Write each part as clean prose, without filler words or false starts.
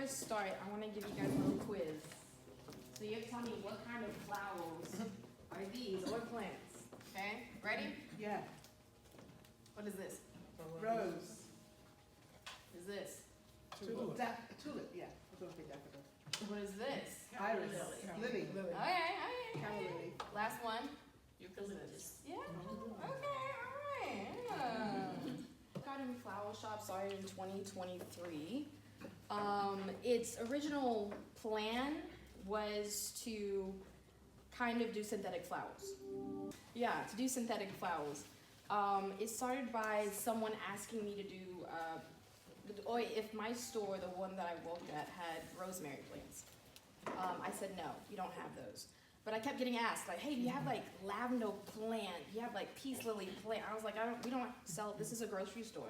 to start, I want to give you guys a little quiz. So you have to tell me what kind of flowers are these or plants. Okay, ready? Yeah. What is this? Rose. Is this? Tulip. Tulip, yeah. I was going to say daffodil. What is this? Iris. Lily. Okay. Calla lily. Last one. Eucalyptus. Yeah. Okay. All right. Yeah. Garden Flower Shop started in 2023. Its original plan was to kind of do synthetic flowers. Yeah, to do synthetic flowers. It started by someone asking me to do, or if my store, the one that I worked at, had rosemary plants. I said, no, you don't have those. But I kept getting asked, like, hey, do you have like lavender plant? Do you have like peace lily plant? I was like, we don't sell, this is a grocery store.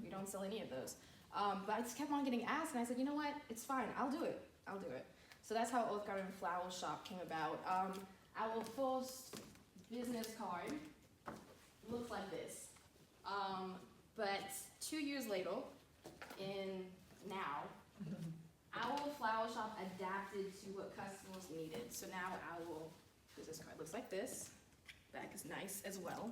We don't sell any of those. But I just kept on getting asked, and I said, you know what, it's fine, I'll do it. So that's how Oak Garden Flower Shop came about. Our first business card looks like this. But 2 years later, now, our flower shop adapted to what customers needed. So now our business card looks like this. Back is nice as well.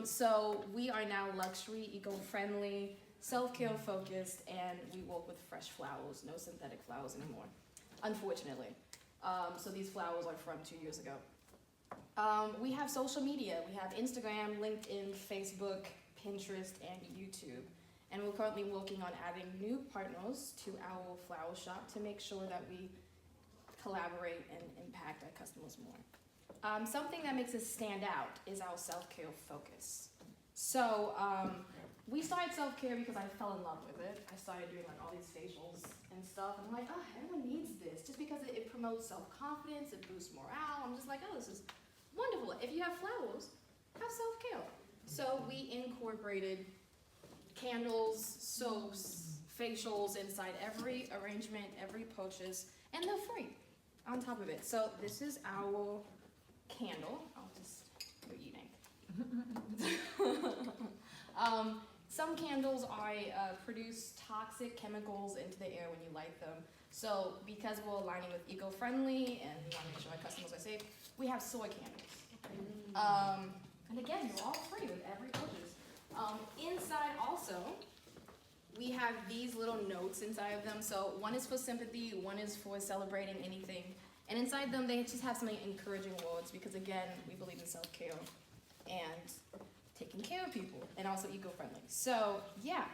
So we are now luxury, eco-friendly, self-care focused, and we work with fresh flowers, no synthetic flowers anymore, unfortunately. So these flowers are from 2 years ago. We have social media. We have Instagram, LinkedIn, Facebook, Pinterest, and YouTube. And we're currently working on adding new partners to our flower shop to make sure that we collaborate and impact our customers more. Something that makes us stand out is our self-care focus. So we started self-care because I fell in love with it. I started doing like all these facials and stuff. I'm like, oh, everyone needs this just because it promotes self-confidence, it boosts morale. I'm just like, oh, this is wonderful. If you have flowers, have self-care. So we incorporated candles, soaps, facials inside every arrangement, every purchase, and they're free on top of it. So this is our candle. I'll just, you're eating. Some candles produce toxic chemicals into the air when you light them. So because we're aligning with eco-friendly and we want to make sure our customers are safe, we have soy candles. And again, they're all free with every purchase. Inside also, we have these little notes inside of them. So one is for sympathy, one is for celebrating anything. And inside them, they just have some encouraging words because again, we believe in self-care and taking care of people and also eco-friendly. So yeah.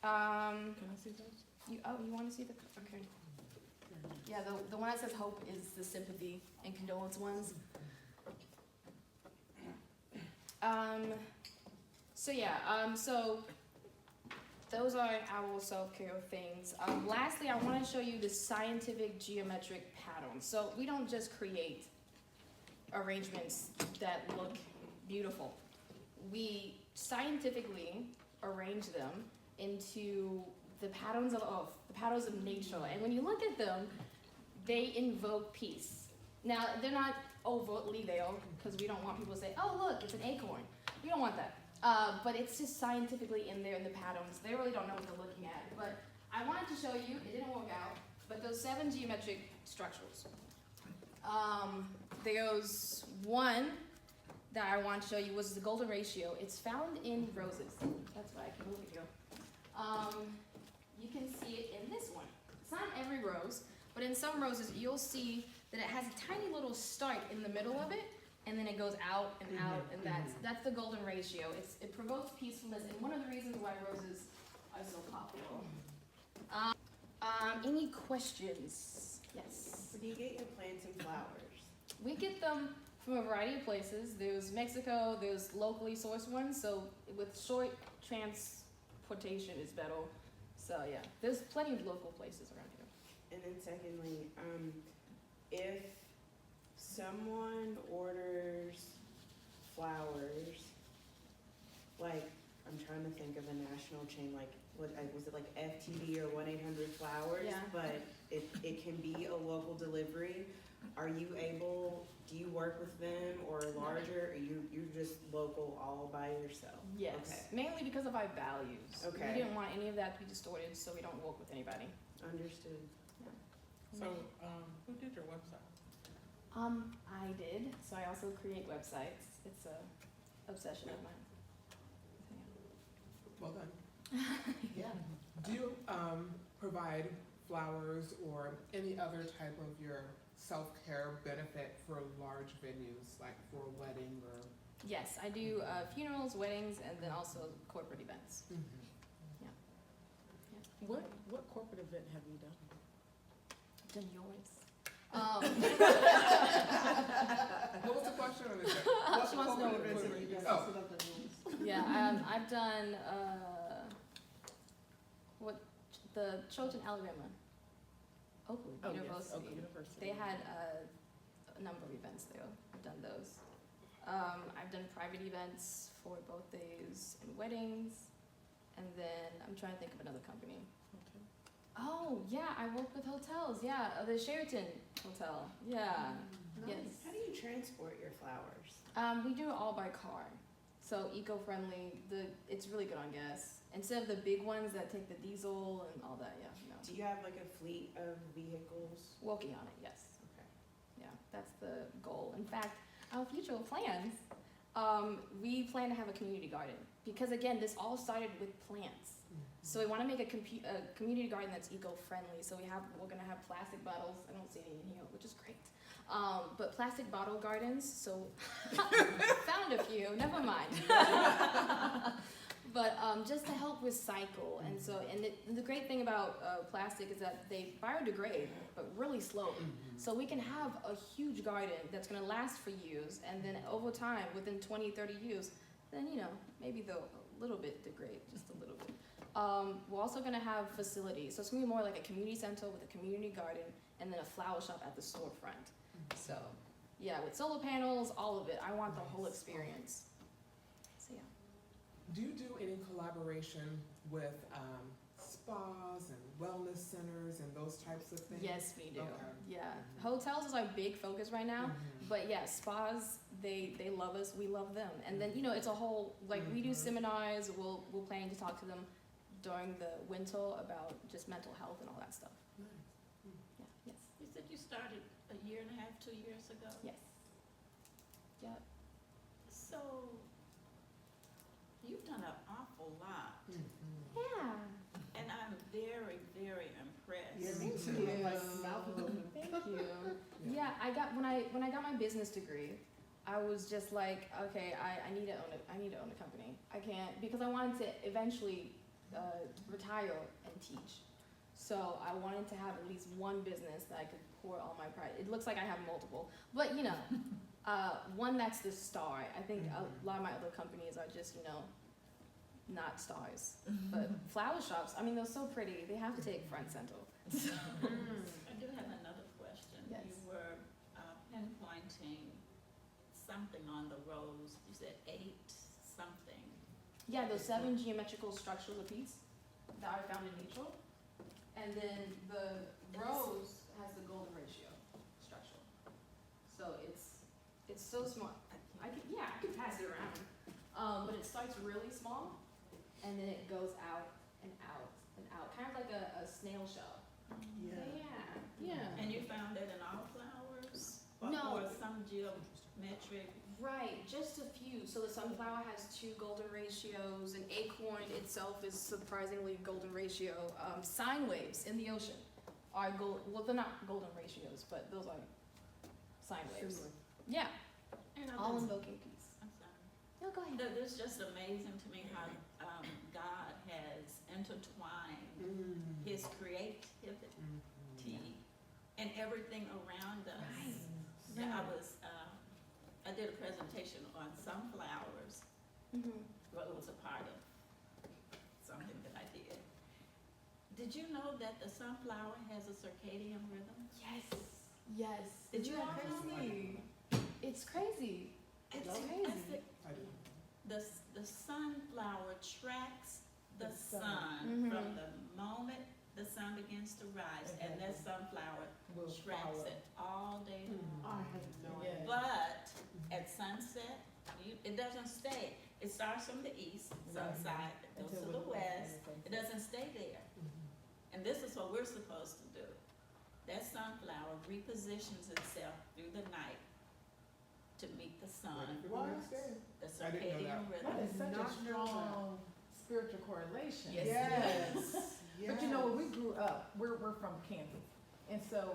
Can I see those? You want to see the, okay. Yeah, the one that says hope is the sympathy and condolence ones. So those are our self-care things. Lastly, I want to show you the scientific geometric pattern. So we don't just create arrangements that look beautiful. We scientifically arrange them into the patterns of Earth, the patterns of nature. And when you look at them, they invoke peace. Now, they're not overtly there because we don't want people to say, oh, look, it's an acorn. We don't want that. But it's just scientifically in there in the patterns. They really don't know what they're looking at. But I wanted to show you, it didn't work out, but those 7 geometric structures. There's one that I want to show you was the golden ratio. It's found in roses. That's why I can move it here. You can see it in this one. It's not in every rose, but in some roses you'll see that it has a tiny little start in the middle of it, and then it goes out and out, and that's the golden ratio. It provokes peacefulness, and one of the reasons why roses are so popular. Any questions? Yes. Where do you get your plants and flowers? We get them from a variety of places. There's Mexico, there's locally sourced ones, so with short transportation is better. So yeah, there's plenty of local places around here. And then secondly, if someone orders flowers, like I'm trying to think of a national chain, like, was it like FTD or 1-800-Flowers? Yeah. But it can be a local delivery. Are you able, do you work with them or larger, or you're just local all by yourself? Yes, Okay. mainly because of our values. Okay. We didn't want any of that to be distorted, so we don't work with anybody. Understood. So, who did your website? I did, so I also create websites. It's a obsession of mine. Well done. Yeah. Do you provide flowers or any other type of your self-care benefit for large venues, like for a wedding or? Yes, I do funerals, weddings, and then also corporate events. What corporate event have you done? Done yours. What was the question? Or is it? She wants to know what corporate it is. event? Yeah, Oh. set up the rules. Yeah, I've done the Trojan, Alabama, Oakwood University. Oak University. They had a number of events there. I've done those. I've done private events for both days and weddings, and then I'm trying to think of another company. Okay. Oh yeah, I work with hotels. Yeah, the Sheraton Hotel. Yeah. Yes. How do you transport your flowers? We do it all by car, so eco-friendly. It's really good on gas. Instead of the big ones that take the diesel and all that. Yeah, no. Do you have like a fleet of vehicles? Working on it. Yes. Okay. Yeah, that's the goal. In fact, our future plans, we plan to have a community garden because again, this all started with plants. So we want to make a community garden that's eco-friendly. So we're gonna have plastic bottles. I don't see any in here, which is great. But plastic bottle gardens. So found a few. Never mind. But just to help recycle, and so the great thing about plastic is that they biodegrade, but really slowly. So we can have a huge garden that's gonna last for years, and then over time, within 20, 30 years, then maybe they'll a little bit degrade, just a little bit. We're also gonna have facilities, so it's gonna be more like a community center with a community garden, and then a flower shop at the storefront. So yeah, with solar panels, all of it. I want the whole experience. So yeah. Do you do any collaboration with spas and wellness centers and those types of things? Yes, we do. Okay. Yeah, hotels is our big focus right now. Mhm. But yeah, spas, they love us, we love them. And then, it's a whole, we do seminars, we're planning to talk to them during the winter about just mental health and all that stuff. Nice. Yeah, yes, You said you started a year and a half, 2 years ago? yes. Yep. So, you've done an awful lot, Yeah. and I'm very, very impressed. Yeah, me Thank too. you. Like, mouth open. Thank you. Yeah, when I got my business degree, I was just like, okay, I need to own a company. I can't, because I wanted to eventually retire and teach. So I wanted to have at least one business that I could pour all my pride. It looks like I have multiple, but one that's the star. I think a lot of my other companies are just not stars. But flower shops, they're so pretty. They have to take front center. I do have another question. Yes. You were pinpointing something on the rows. You said 8 something. Yeah, those 7 geometrical structures apiece that I found in nature. And then the rose has the golden ratio structure. So it's so small. I can pass it around. But it starts really small and then it goes out and out and out. Kind of like a snail shell. Yeah. Yeah. And you found that in all flowers? No. Or some geometric? Right, just a few. So the sunflower has 2 golden ratios, and acorn itself is surprisingly golden ratio. Sine waves in the ocean are they're not golden ratios, but those are sine waves. Yeah, And all invoking peace. I'm sorry. No, go ahead. It's just amazing to me how God has intertwined His creativity and everything around us. Right. Yeah, I did a presentation on sunflowers. Well, it was a part of something that I did. Did you know that the sunflower has a circadian rhythm? Yes. Did you Isn't that know? crazy? It's crazy. It's No? crazy. I do. The the sunflower tracks the The sun. sun from the moment the sun begins to rise, and that sunflower Will tracks follow. it all day long. I have no idea. But at sunset, it doesn't stay. It starts from the east, sunset, it goes to the west. It doesn't stay there. And this is what we're supposed to do. That sunflower repositions itself through the night to meet the sun, Ready for the What? next day. the I didn't know circadian That rhythm. is such a strong spiritual correlation. Yes. Yes. But you know, when we grew up, we're from Kansas, and so,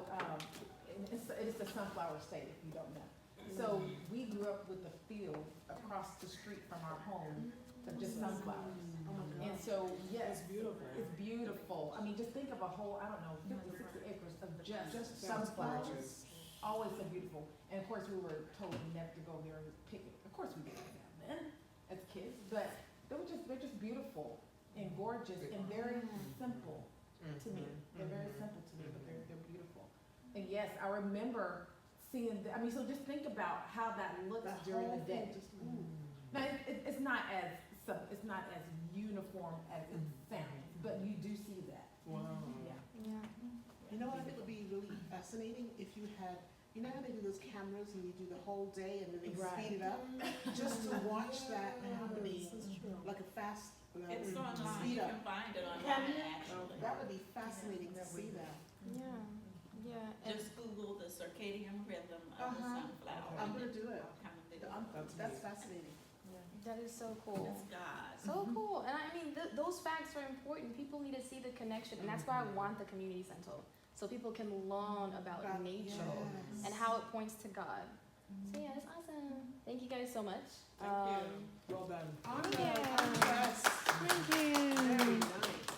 it's the sunflower state, if you don't know. So we grew up with the field across the street from our home of just sunflowers. Oh my And God. so, yes, It's beautiful. it's beautiful. I mean, just think of a whole, I don't know, 50, 60 acres of just Just sunflowers. Gorgeous. Always so beautiful. And of course, we were told never to go there and pick it. Of course we did that then, as kids, but they're just beautiful and gorgeous and very simple to me. They're very simple to me, but they're beautiful. And yes, I remember seeing, I mean, so just think about how that looks The during whole the thing day. just, ooh. Now, it's not as, it's not as uniform as it sounds, but you do see that. Wow. Yeah. Yeah. You know what I think would be really fascinating if you had, you know how they do those cameras and you do the whole day and then they Right. speed it up? Just to watch that happening, like a fast, It's online, speed you up. can find it online Can you? actually. That would be fascinating to see that. Yeah. Yeah. And Just Google the circadian rhythm of the sunflower. I'm gonna do it. Kind of video. That's fascinating. that is so cool. It's God. So cool. And I mean, those facts are important. People need to see the connection. And that's why I want the community center. So people can learn about nature Yes. and how it points to God. So yeah, that's awesome. Thank you guys so much. Thank you. Well done. Awesome. Yeah. Yes. Thank you. Very nice.